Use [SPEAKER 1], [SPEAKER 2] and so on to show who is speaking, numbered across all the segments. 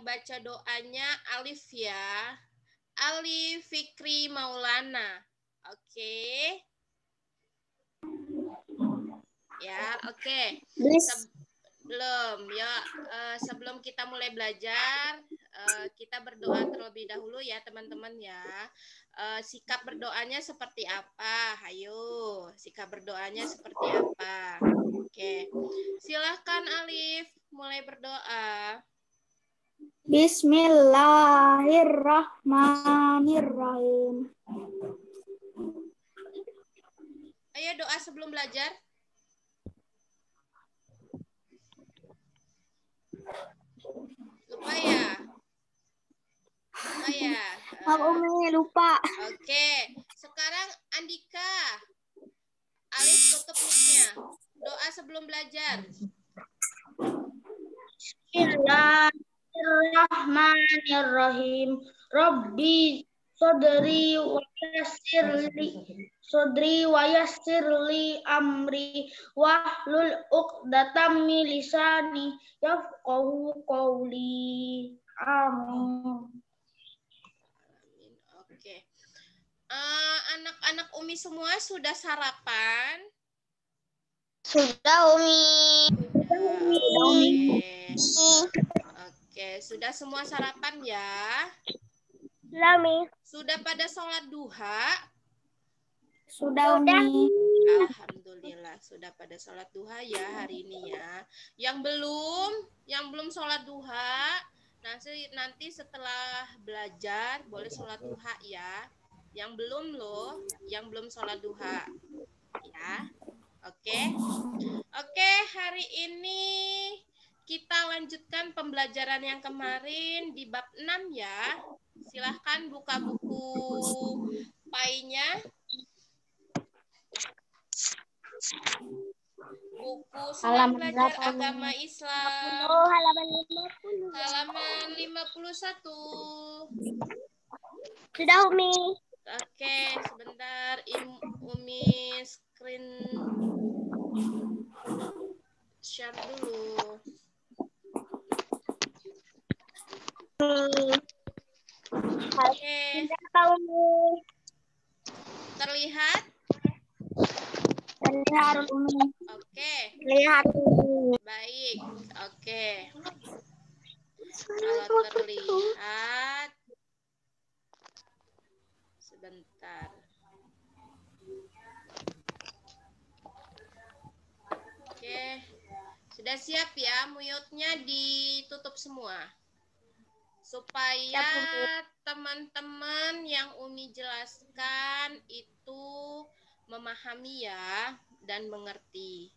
[SPEAKER 1] baca doanya Alif ya. Alif Fikri Maulana. Oke. Ya, oke. Belum ya. Sebelum kita mulai belajar, kita berdoa terlebih dahulu ya teman-teman ya. Sikap berdoanya seperti apa? Ayo, sikap berdoanya seperti apa? Oke. Silahkan Alif mulai berdoa.
[SPEAKER 2] Bismillahirrahmanirrahim.
[SPEAKER 1] Ayo doa sebelum belajar. Lupa ya? Lupa ya?
[SPEAKER 2] Maaf Umi, lupa.
[SPEAKER 1] Oke. Sekarang Andika. Alif tutup mic-nya. Doa sebelum belajar.
[SPEAKER 2] Bismillahirrahmanirrahim. Rabbi sodri wa yassirli amri wahlul 'uqdatam min lisani yafqahu qawli. Amin.
[SPEAKER 1] Oke. Anak-anak Umi semua sudah sarapan?
[SPEAKER 2] Sudah Umi.
[SPEAKER 1] Oke, sudah semua sarapan ya?
[SPEAKER 2] Sudah Umi.
[SPEAKER 1] Sudah pada sholat duha?
[SPEAKER 2] Sudah Umi.
[SPEAKER 1] Alhamdulillah sudah pada sholat duha ya hari ini ya. Yang belum sholat duha, nanti setelah belajar boleh sholat duha ya. Yang belum loh, yang belum sholat duha ya. Oke. Oke, hari ini kita lanjutkan pembelajaran yang kemarin di bab 6 ya. Silahkan buka buku PAI-nya. Buku Senang Belajar Agama Islam. Halaman 51.
[SPEAKER 2] Sudah Umi.
[SPEAKER 1] Oke, sebentar Umi screen share dulu. Oke. Terlihat?
[SPEAKER 2] Terlihat Umi.
[SPEAKER 1] Oke.
[SPEAKER 2] Terlihat Umi.
[SPEAKER 1] Baik. Oke. Kalau terlihat, sebentar. Oke. Sudah siap ya? Mute-nya ditutup semua. Supaya teman-teman yang Umi jelaskan itu memahami ya dan mengerti.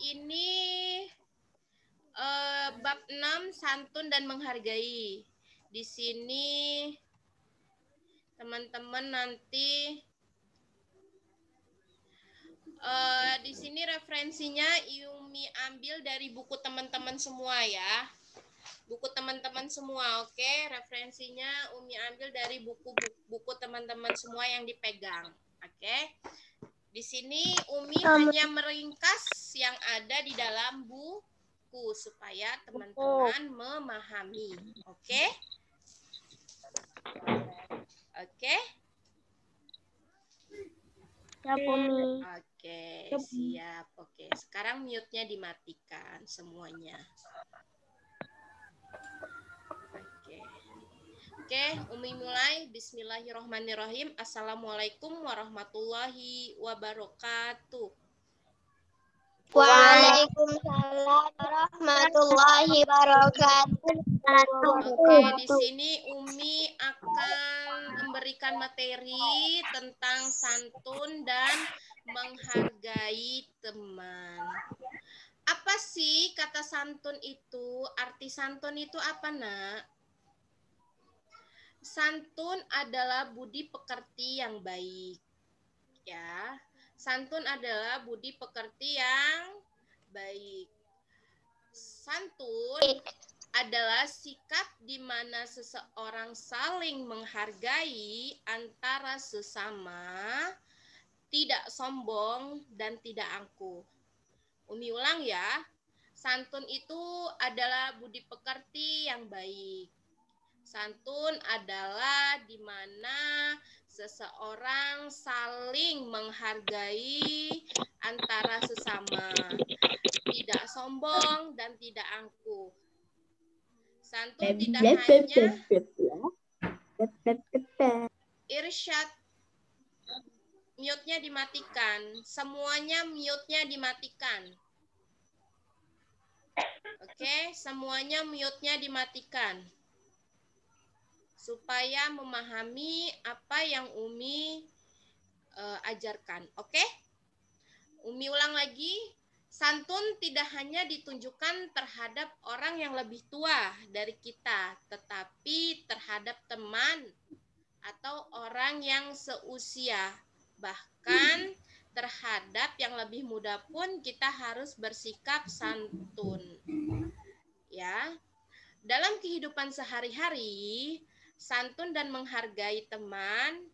[SPEAKER 1] Ini bab 6 santun dan menghargai. Di sini teman-teman nanti di sini referensinya Umi ambil dari buku teman-teman semua ya. Buku teman-teman semua, oke? Referensinya Umi ambil dari buku teman-teman semua yang dipegang, oke? Di sini Umi hanya meringkas yang ada di dalam buku supaya teman-teman memahami, oke? Oke?
[SPEAKER 2] Siap Umi.
[SPEAKER 1] Oke, siap. Oke, sekarang mute-nya dimatikan semuanya. Oke, Umi mulai. Bismillahirrahmanirrahim. Assalamualaikum warahmatullahi wabarakatuh.
[SPEAKER 2] Waalaikumsalam warahmatullahi wabarakatuh.
[SPEAKER 1] Oke, di sini Umi akan memberikan materi tentang santun dan menghargai teman. Apa sih kata santun itu? Arti santun itu apa, Nak? Santun adalah budi pekerti yang baik. Ya. Santun adalah budi pekerti yang baik. Santun adalah sikap di mana seseorang saling menghargai antara sesama, tidak sombong dan tidak angkuh. Umi ulang ya. Santun itu adalah budi pekerti yang baik. Santun adalah di mana seseorang saling menghargai antara sesama, tidak sombong dan tidak angkuh. Santun tidak hanya irsyad, mute-nya dimatikan, semuanya mute-nya dimatikan. Oke, semuanya mute-nya dimatikan. Supaya memahami apa yang Umi ajarkan. Oke? Umi ulang lagi. Santun tidak hanya ditunjukkan terhadap orang yang lebih tua dari kita, tetapi terhadap teman atau orang yang seusia. Bahkan terhadap yang lebih muda pun kita harus bersikap santun. Ya. Dalam kehidupan sehari-hari, santun dan menghargai teman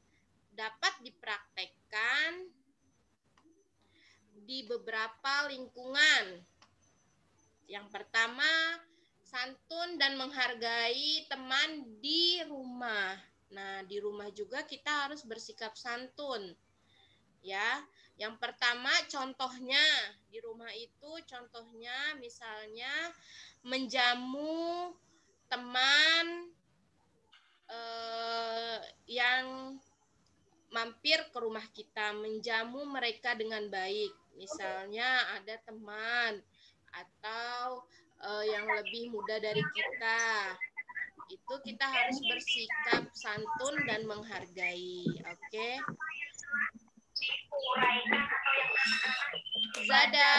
[SPEAKER 1] dapat dipraktekkan di beberapa lingkungan. Yang pertama, santun dan menghargai teman di rumah. Nah, di rumah juga kita harus bersikap santun. Ya, yang pertama contohnya di rumah itu contohnya misalnya menjamu teman yang mampir ke rumah kita, menjamu mereka dengan baik. Misalnya ada teman atau yang lebih muda dari kita. Itu kita harus bersikap santun dan menghargai. Oke? Zada.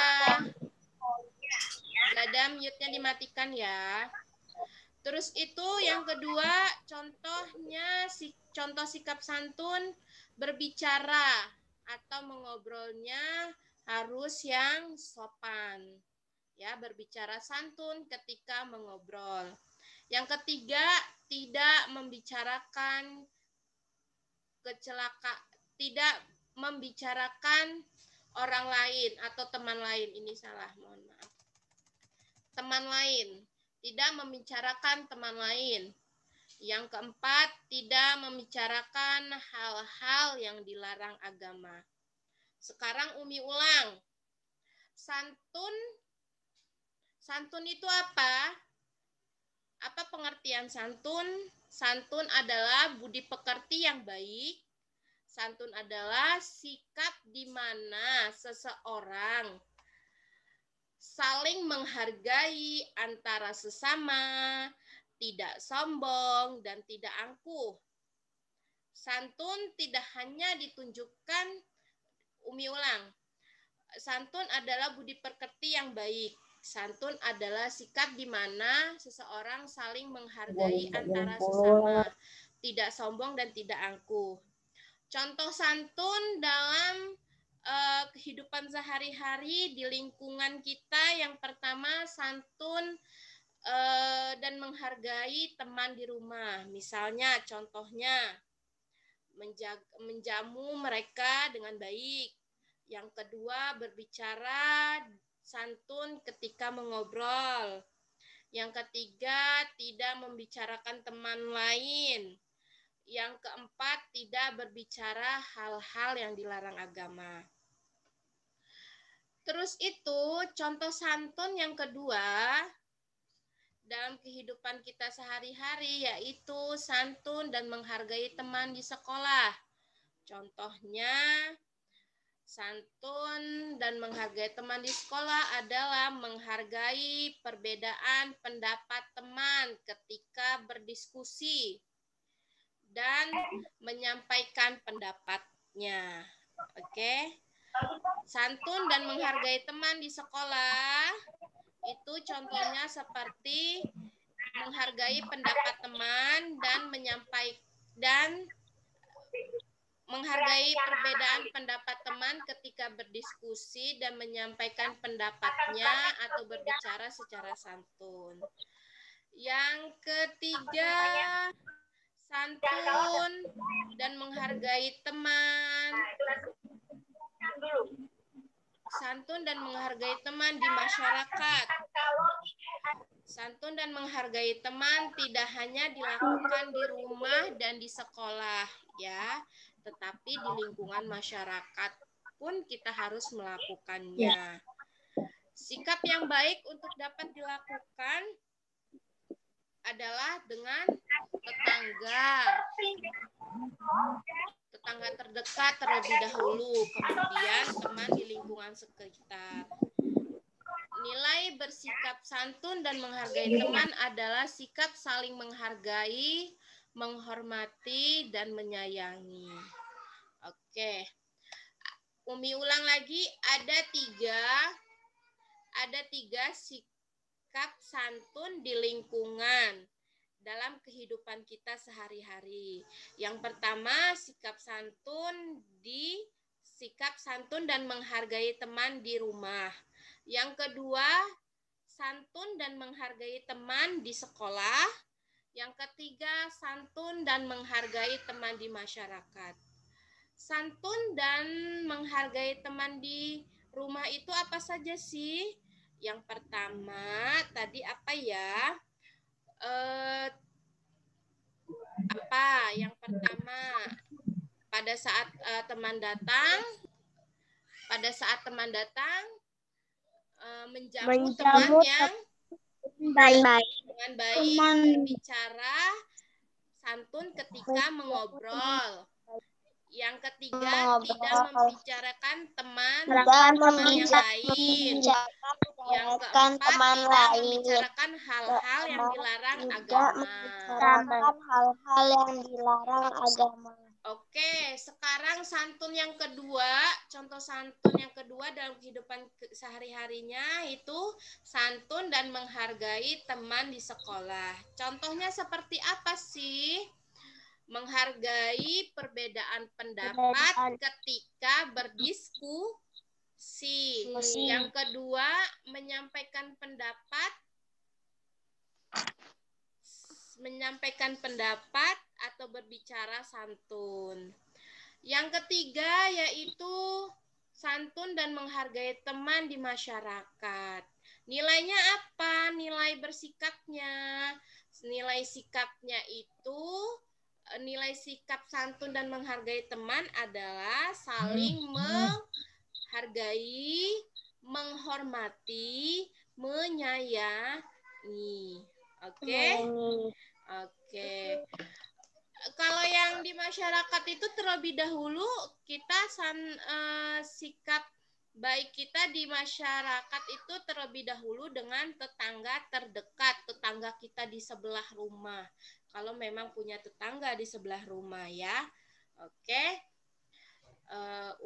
[SPEAKER 1] Zada mute-nya dimatikan ya. Terus itu yang kedua, contoh sikap santun berbicara atau mengobrolnya harus yang sopan. Ya, berbicara santun ketika mengobrol. Yang ketiga, tidak membicarakan tidak membicarakan orang lain atau teman lain. Ini salah, mohon maaf. Teman lain, tidak membicarakan teman lain. Yang keempat, tidak membicarakan hal-hal yang dilarang agama. Sekarang Umi ulang. Santun itu apa? Apa pengertian santun? Santun adalah budi pekerti yang baik. Santun adalah sikap di mana seseorang saling menghargai antara sesama, tidak sombong, dan tidak angkuh. Santun tidak hanya ditunjukkan, Umi ulang, santun adalah budi pekerti yang baik. Santun adalah sikap di mana seseorang saling menghargai antara sesama, tidak sombong dan tidak angkuh. Contoh santun dalam kehidupan sehari-hari di lingkungan kita, yang pertama santun dan menghargai teman di rumah. Misalnya contohnya menjamu mereka dengan baik. Yang kedua, berbicara santun ketika mengobrol. Yang ketiga, tidak membicarakan teman lain. Yang keempat, tidak berbicara hal-hal yang dilarang agama. Terus itu, contoh santun yang kedua dalam kehidupan kita sehari-hari yaitu santun dan menghargai teman di sekolah. Contohnya, santun dan menghargai teman di sekolah adalah menghargai perbedaan pendapat teman ketika berdiskusi dan menyampaikan pendapatnya. Oke. Santun dan menghargai teman di sekolah itu contohnya seperti menghargai pendapat teman dan menghargai perbedaan pendapat teman ketika berdiskusi dan menyampaikan pendapatnya atau berbicara secara santun. Yang ketiga, santun dan menghargai teman. Santun dan menghargai teman di masyarakat. Santun dan menghargai teman tidak hanya dilakukan di rumah dan di sekolah ya, tetapi di lingkungan masyarakat pun kita harus melakukannya. Sikap yang baik untuk dapat dilakukan adalah dengan tetangga terdekat terlebih dahulu, kemudian teman di lingkungan sekitar. Nilai bersikap santun dan menghargai teman adalah sikap saling menghargai, menghormati, dan menyayangi. Oke, Umi ulang lagi, ada tiga sikap santun di lingkungan dalam kehidupan kita sehari-hari. Yang pertama, sikap santun dan menghargai teman di rumah. Yang kedua, santun dan menghargai teman di sekolah. Yang ketiga, santun dan menghargai teman di masyarakat. Santun dan menghargai teman di rumah itu apa saja sih? Yang pertama, tadi apa ya? Yang pertama, pada saat teman datang, menjamu teman yang
[SPEAKER 2] baik-baik.
[SPEAKER 1] dengan baik, berbicara santun ketika mengobrol. Yang ketiga, tidak membicarakan teman yang lain. Yang keempat, tidak membicarakan hal-hal yang dilarang agama. Oke, sekarang contoh santun yang kedua dalam kehidupan sehari-harinya itu santun dan menghargai teman di sekolah. Contohnya seperti apa sih? Menghargai perbedaan pendapat ketika berdiskusi. Yang kedua, menyampaikan pendapat atau berbicara santun. Yang ketiga yaitu santun dan menghargai teman di masyarakat. Nilainya apa? Nilai bersikapnya. Nilai sikap santun dan menghargai teman adalah saling menghargai, menghormati, menyayangi. Oke. Kalau yang di masyarakat itu terlebih dahulu kita sikap baik kita di masyarakat itu terlebih dahulu dengan tetangga terdekat, tetangga kita di sebelah rumah. Kalau memang punya tetangga di sebelah rumah ya. Oke.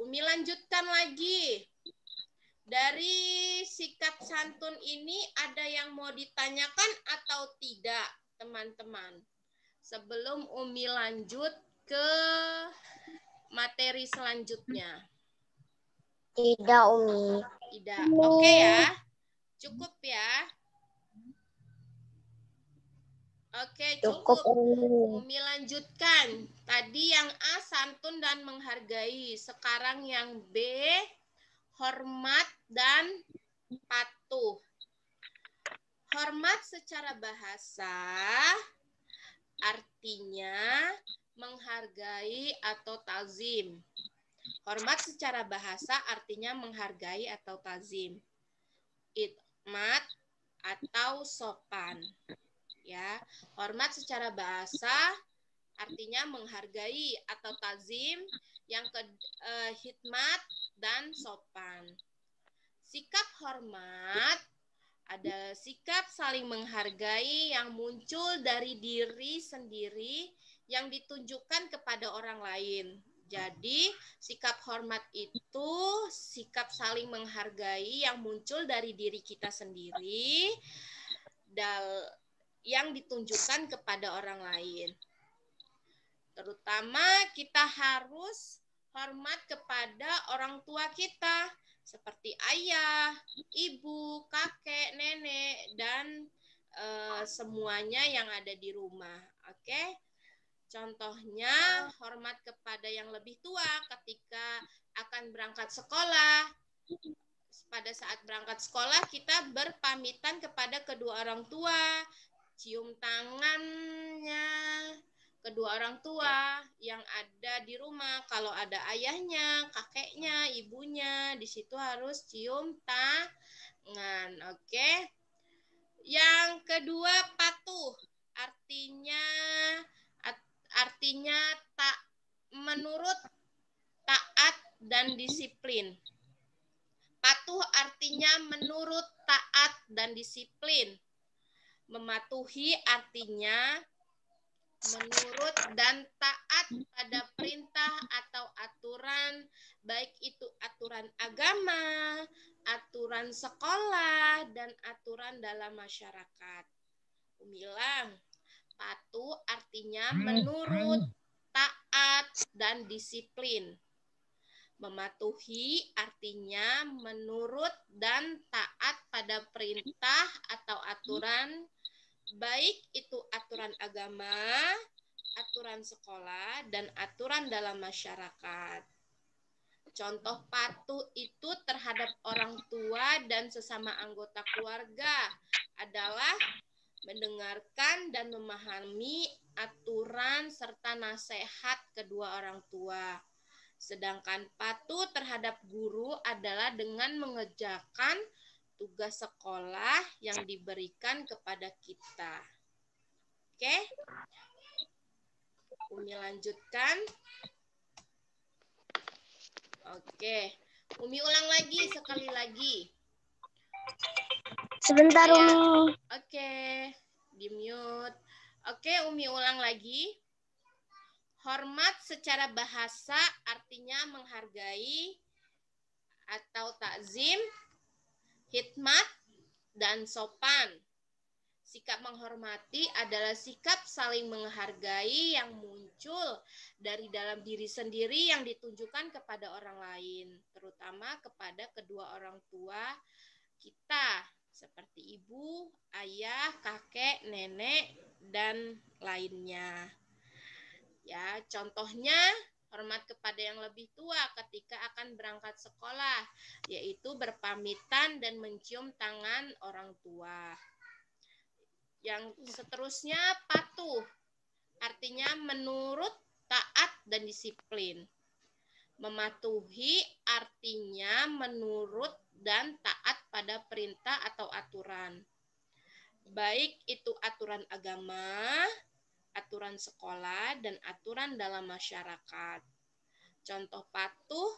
[SPEAKER 1] Umi lanjutkan lagi. Dari sikap santun ini ada yang mau ditanyakan atau tidak, teman-teman? Sebelum Umi lanjut ke materi selanjutnya.
[SPEAKER 2] Tidak, Umi.
[SPEAKER 1] Tidak. Oke ya. Cukup ya. Oke, cukup. Umi lanjutkan. Tadi yang A, santun dan menghargai. Sekarang yang B, hormat dan patuh. Hormat secara bahasa artinya menghargai atau tazim. Hormat secara bahasa artinya menghargai atau tazim. Idmat atau sopan. Ya, hormat secara bahasa artinya menghargai atau tazim, yang hikmat dan sopan. Sikap hormat adalah sikap saling menghargai yang muncul dari diri sendiri yang ditunjukkan kepada orang lain. Jadi, sikap hormat itu sikap saling menghargai yang muncul dari diri kita sendiri yang ditunjukkan kepada orang lain. Terutama kita harus hormat kepada orang tua kita, seperti ayah, ibu, kakek, nenek, dan semuanya yang ada di rumah. Oke? Contohnya, hormat kepada yang lebih tua ketika akan berangkat sekolah. pada saat berangkat sekolah kita berpamitan kepada kedua orang tua, cium tangannya kedua orang tua yang ada di rumah. Kalau ada ayahnya, kakeknya, ibunya, di situ harus cium tangan. Oke. Yang kedua, patuh. Artinya tak menurut, taat dan disiplin. Patuh artinya menurut, taat dan disiplin. Mematuhi artinya menurut dan taat pada perintah atau aturan, baik itu aturan agama, aturan sekolah, dan aturan dalam masyarakat. Ulang, patuh artinya menurut, taat, dan disiplin. Mematuhi artinya menurut dan taat pada perintah atau aturan, baik itu aturan agama, aturan sekolah, dan aturan dalam masyarakat. Contoh patuh itu terhadap orang tua dan sesama anggota keluarga adalah mendengarkan dan memahami aturan serta nasihat kedua orang tua. Sedangkan patuh terhadap guru adalah dengan mengerjakan tugas sekolah yang diberikan kepada kita. Oke? Umi lanjutkan. Oke. Umi ulang lagi, sekali lagi.
[SPEAKER 2] Sebentar, Umi.
[SPEAKER 1] Oke. Di-mute. Oke, Umi ulang lagi. Hormat secara bahasa artinya menghargai atau takzim, hikmat, dan sopan. Sikap menghormati adalah sikap saling menghargai yang muncul dari dalam diri sendiri yang ditunjukkan kepada orang lain, terutama kepada kedua orang tua kita, seperti ibu, ayah, kakek, nenek, dan lainnya. Ya, contohnya hormat kepada yang lebih tua ketika akan berangkat sekolah, yaitu berpamitan dan mencium tangan orang tua. Yang seterusnya patuh, artinya menurut, taat, dan disiplin. Mematuhi artinya menurut dan taat pada perintah atau aturan. Baik itu aturan agama, aturan sekolah, dan aturan dalam masyarakat. Contoh patuh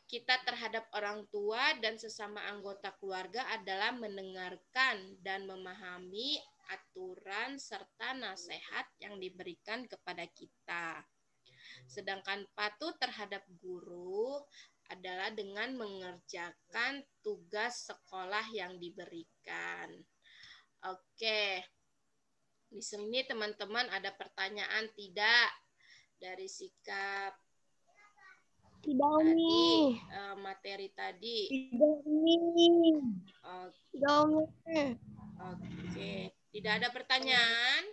[SPEAKER 1] kita terhadap orang tua dan sesama anggota keluarga adalah mendengarkan dan memahami aturan serta nasihat yang diberikan kepada kita. Sedangkan patuh terhadap guru adalah dengan mengerjakan tugas sekolah yang diberikan. Oke. Di sini teman-teman ada pertanyaan tidak dari sikap
[SPEAKER 2] Tidak, Umi.
[SPEAKER 1] tadi, materi tadi?
[SPEAKER 2] Tidak, Umi. Tidak, Umi.
[SPEAKER 1] Oke. Tidak ada pertanyaan?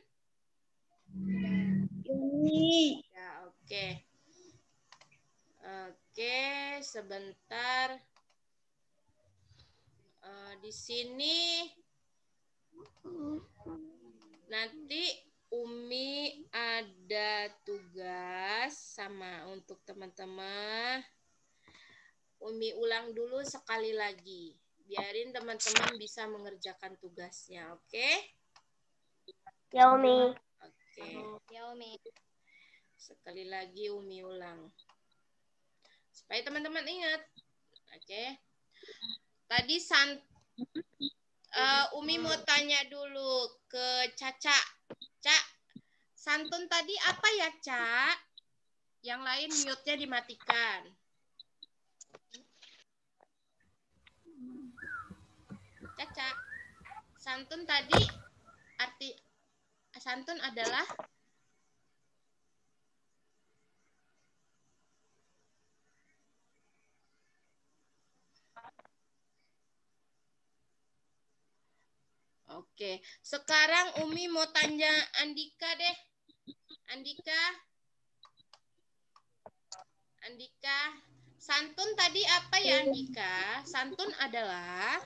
[SPEAKER 2] Umi.
[SPEAKER 1] Ya, oke. Oke, sebentar. Di sini nanti Umi ada tugas sama untuk teman-teman. Umi ulang dulu sekali lagi. Biarin teman-teman bisa mengerjakan tugasnya, oke?
[SPEAKER 2] Ya, Umi.
[SPEAKER 1] Oke.
[SPEAKER 2] Ya, Umi.
[SPEAKER 1] Sekali lagi Umi ulang. Supaya teman-teman ingat. Oke. Tadi Umi mau tanya dulu ke Caca. Cak, santun tadi apa ya, Cak? Yang lain mute-nya dimatikan. Caca, santun tadi arti santun adalah Oke, sekarang Umi mau tanya Andika deh. Andika, Santun tadi apa ya, Andika? Santun adalah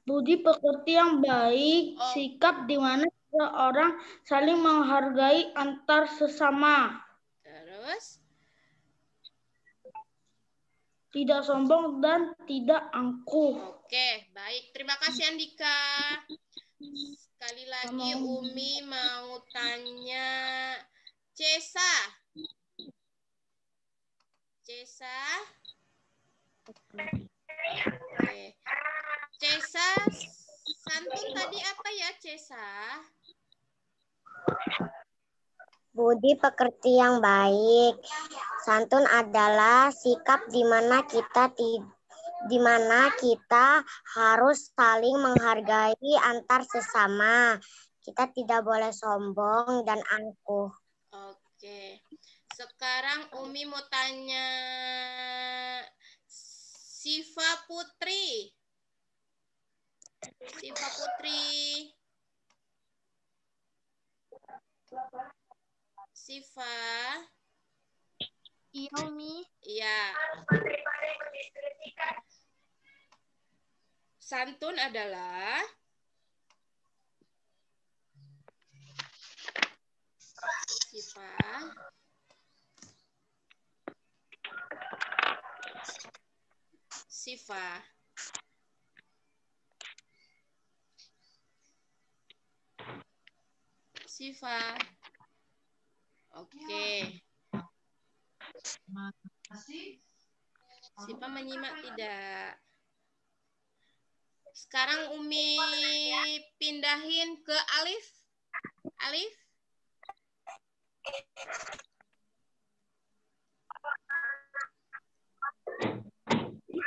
[SPEAKER 2] budi pekerti yang baik, sikap di mana seorang saling menghargai antar sesama.
[SPEAKER 1] Terus?
[SPEAKER 2] Tidak sombong dan tidak angkuh.
[SPEAKER 1] Oke, baik. Terima kasih, Andika. Sekali lagi Umi mau tanya Cesa. Cesa? Oke. Cesa, santun tadi apa ya, Cesa?
[SPEAKER 3] Budi pekerti yang baik. Santun adalah sikap di mana kita harus saling menghargai antar sesama. Kita tidak boleh sombong dan angkuh.
[SPEAKER 1] Oke. Sekarang Umi mau tanya Siva Putri. Siva Putri. Siva.
[SPEAKER 2] Iya, Umi.
[SPEAKER 1] Iya. Santun adalah Siva. Siva. Siva. Oke. Siva menyimak tidak? Sekarang Umi pindahin ke Alif. Alif.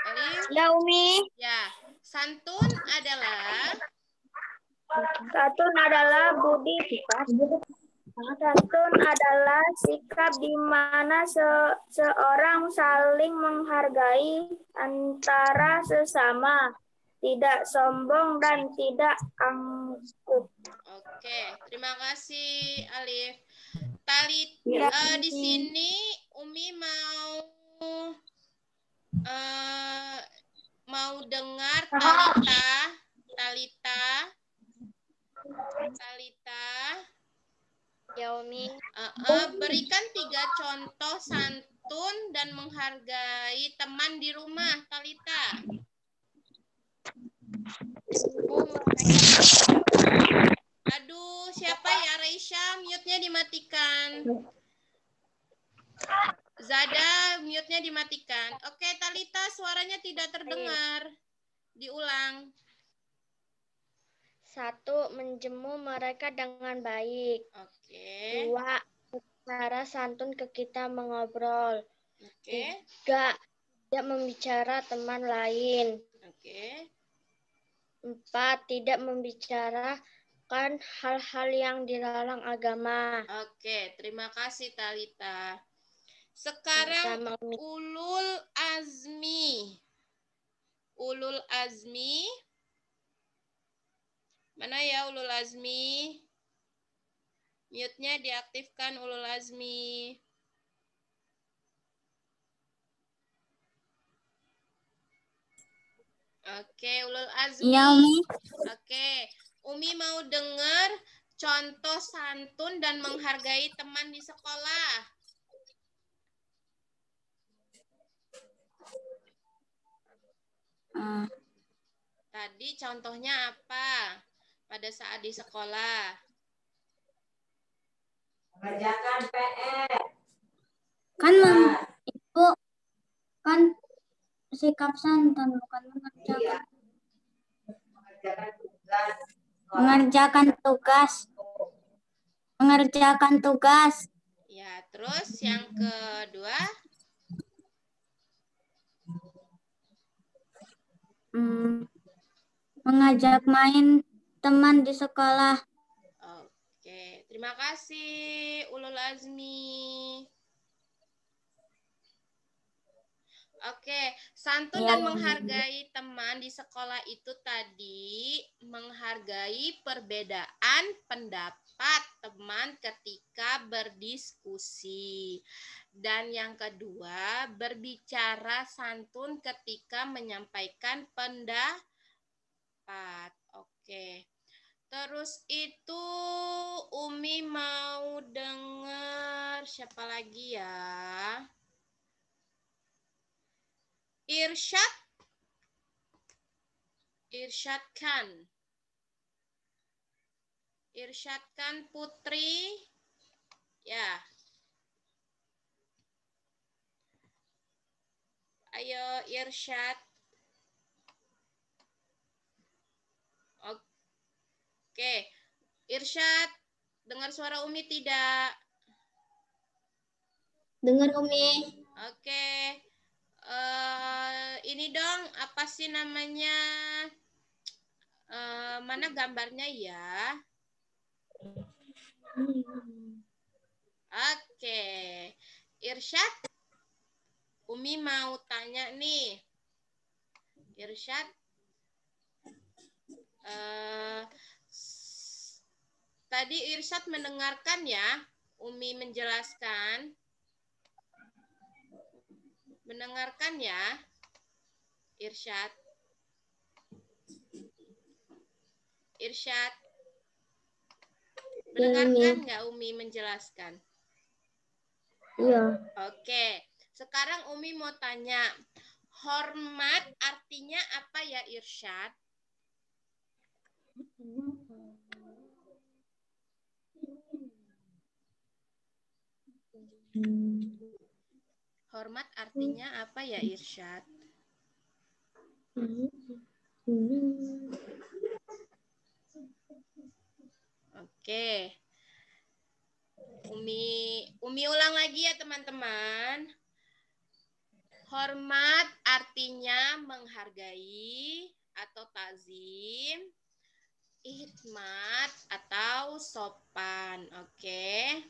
[SPEAKER 1] Alif.
[SPEAKER 2] Ya, Umi.
[SPEAKER 1] Ya, santun adalah
[SPEAKER 2] Santun adalah sikap di mana seorang saling menghargai antara sesama, tidak sombong dan tidak angkuh.
[SPEAKER 1] Oke, terima kasih Alif. Di sini Umi mau dengar Talita.
[SPEAKER 2] Ya, Umi.
[SPEAKER 1] Berikan 3 contoh santun dan menghargai teman di rumah, Talita. Aduh, siapa ya? Reisha, mute-nya dimatikan. Zada, mute-nya dimatikan. Oke, Talita, suaranya tidak terdengar. Diulang.
[SPEAKER 2] 1. Menjemu mereka dengan baik.
[SPEAKER 1] Oke.
[SPEAKER 2] 2. Cara santun ke kita mengobrol.
[SPEAKER 1] Oke.
[SPEAKER 2] 3. Tidak membicara teman lain.
[SPEAKER 1] Oke.
[SPEAKER 2] 4. Tidak membicarakan hal-hal yang dilarang agama.
[SPEAKER 1] Oke, terima kasih Talita. Sekarang Ulul Azmi. Ulul Azmi. Mana ya Ulul Azmi? Mute-nya diaktifkan Ulul Azmi. Oke, Ulul Azmi.
[SPEAKER 3] Iya, Umi.
[SPEAKER 1] Oke, Umi mau dengar contoh santun dan menghargai teman di sekolah. Tadi contohnya apa pada saat di sekolah?
[SPEAKER 3] Mengerjakan PR. Itu kan sikap santun, bukan mengerjakan. Mengerjakan tugas.
[SPEAKER 1] Ya, terus yang kedua?
[SPEAKER 3] Mengajak main teman di sekolah.
[SPEAKER 1] Oke, terima kasih Ulul Azmi. Oke, santun dan menghargai teman di sekolah itu tadi menghargai perbedaan pendapat teman ketika berdiskusi. Dan yang kedua, berbicara santun ketika menyampaikan pendapat. Oke. Terus itu Umi mau dengar siapa lagi ya? Irsyad. Irsyadkan Putri. Ya. Ayo Irsyad. Oke. Irsyad, dengar suara Umi tidak?
[SPEAKER 3] Dengar Umi.
[SPEAKER 1] Oke. Ini dong, apa sih namanya? Mana gambarnya ya? Oke. Irsyad, Umi mau tanya nih. Irsyad, tadi Irsyad mendengarkan ya, Umi menjelaskan. Mendengarkan ya, Irsyad. Irsyad. Mendengarkan nggak Umi menjelaskan?
[SPEAKER 3] Iya.
[SPEAKER 1] Oke. Sekarang Umi mau tanya, hormat artinya apa ya Irsyad? Hormat artinya apa ya Irsyad? Oke. Umi ulang lagi ya teman-teman. Hormat artinya menghargai atau takzim. Ihmat atau sopan. Oke.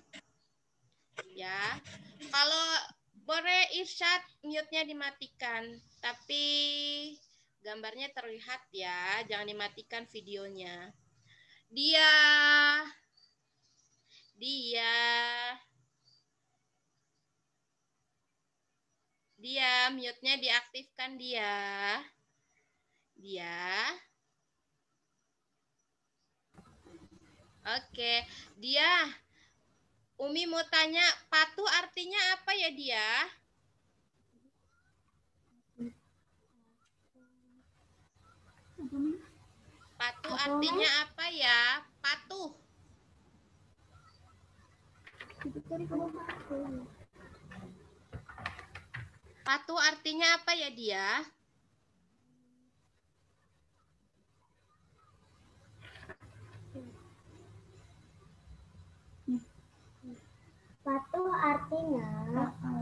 [SPEAKER 1] Ya. Kalau boleh Irsyad mute-nya dimatikan, tapi gambarnya terlihat ya, jangan dimatikan videonya. Dia mute-nya diaktifkan dia. Oke, dia. Umi mau tanya, patuh artinya apa ya dia? Patuh artinya apa ya? Patuh. Patuh artinya apa ya dia?
[SPEAKER 3] Patuh artinya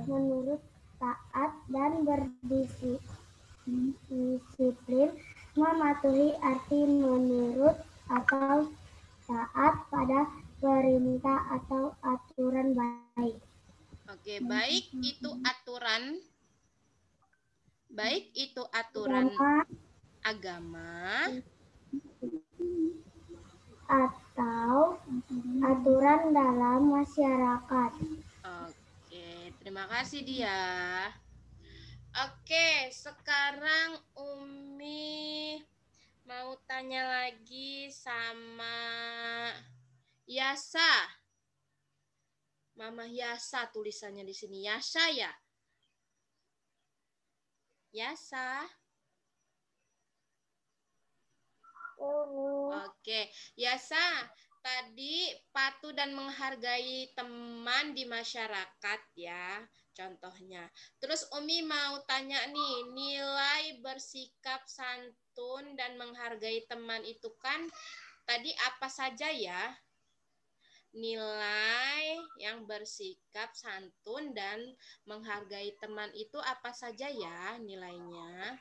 [SPEAKER 3] menurut, taat, dan berdisiplin. Mematuhi arti menurut atau taat pada perintah atau aturan baik.
[SPEAKER 1] Oke, baik itu aturan. Baik itu aturan agama
[SPEAKER 3] atau aturan dalam masyarakat.
[SPEAKER 1] Oke, terima kasih dia. Oke, sekarang Umi mau tanya lagi sama Yasa. Mama Yasa tulisannya di sini. Yasa ya? Yasa. Oke, Yasa. Tadi patuh dan menghargai teman di masyarakat ya, contohnya. Terus Umi mau tanya nih, nilai bersikap santun dan menghargai teman itu kan tadi apa saja ya? Nilai yang bersikap santun dan menghargai teman itu apa saja ya nilainya?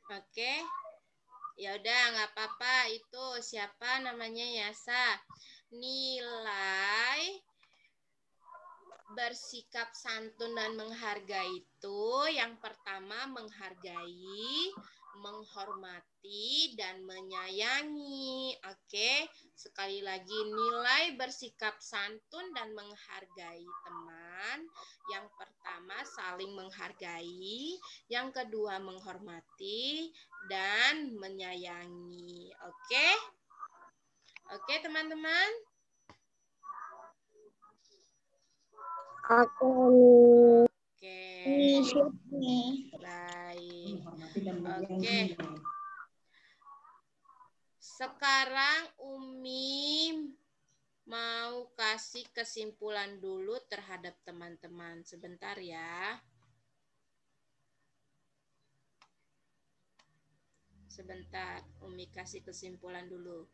[SPEAKER 1] Oke. Ya udah, nggak apa-apa. Itu siapa namanya Yasa. Nilai bersikap santun dan menghargai itu yang pertama menghargai, menghormati, dan menyayangi. Oke, sekali lagi nilai bersikap santun dan menghargai teman. Yang pertama saling menghargai, yang kedua menghormati dan menyayangi. Oke? Oke, teman-teman?
[SPEAKER 3] Oke.
[SPEAKER 1] Oke.
[SPEAKER 2] Siap nih.
[SPEAKER 1] Baik. Oke. Sekarang Umi mau kasih kesimpulan dulu terhadap teman-teman. Sebentar ya. Sebentar, Umi kasih kesimpulan dulu.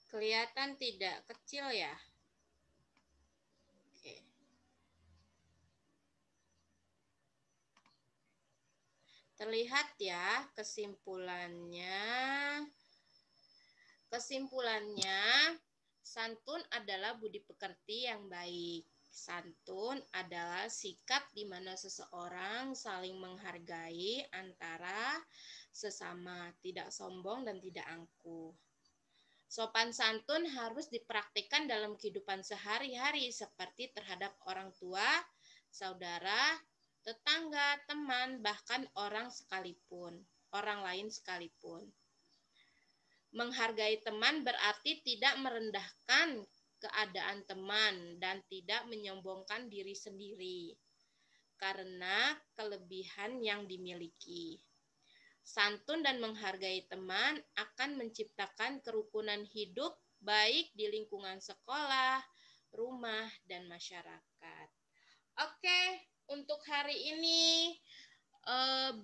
[SPEAKER 1] Kelihatan tidak kecil ya? Oke. Terlihat ya kesimpulannya. Kesimpulannya, santun adalah budi pekerti yang baik. Santun adalah sikap di mana seseorang saling menghargai antara sesama, tidak sombong dan tidak angkuh. Sopan santun harus dipraktikkan dalam kehidupan sehari-hari seperti terhadap orang tua, saudara, tetangga, teman, bahkan orang lain sekalipun. Menghargai teman berarti tidak merendahkan keadaan teman dan tidak menyombongkan diri sendiri karena kelebihan yang dimiliki. Santun dan menghargai teman akan menciptakan kerukunan hidup baik di lingkungan sekolah, rumah, dan masyarakat. Oke, untuk hari ini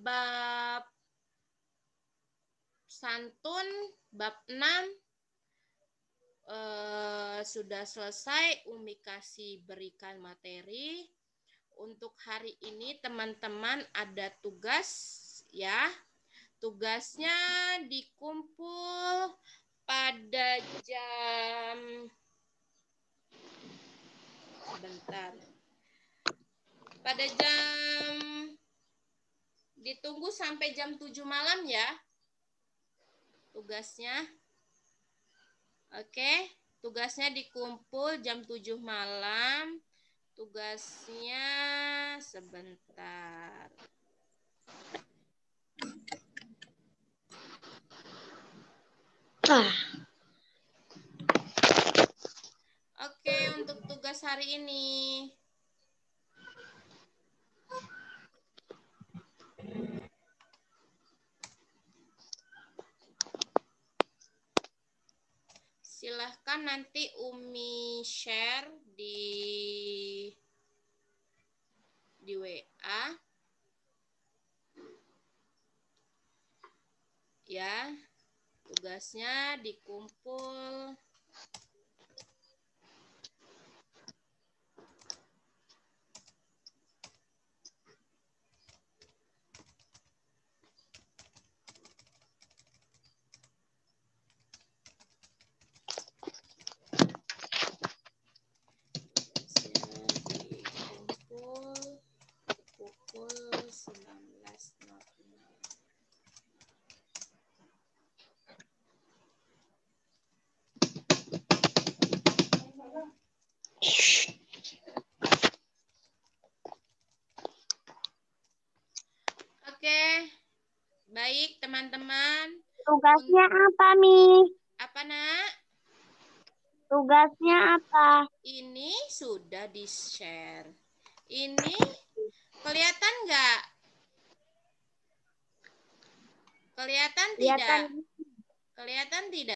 [SPEAKER 1] bab santun bab 6 sudah selesai. Umi kasih berikan materi. Untuk hari ini teman-teman ada tugas ya. Tugasnya dikumpul pada jam ditunggu sampai jam 7 malam ya. Tugasnya. Oke, tugasnya dikumpul jam 7 malam. Tugasnya sebentar. Oke, untuk tugas hari ini. Silahkan nanti Umi share di WA. Ya, tugasnya dikumpul. Pukul 19.00. Oke, baik teman-teman.
[SPEAKER 3] Tugasnya apa, Mi?
[SPEAKER 1] Apa, Nak?
[SPEAKER 3] Tugasnya apa?
[SPEAKER 1] Ini sudah di-share. Ini kelihatan nggak? Kelihatan tidak?
[SPEAKER 3] Kelihatan.
[SPEAKER 1] Kelihatan tidak?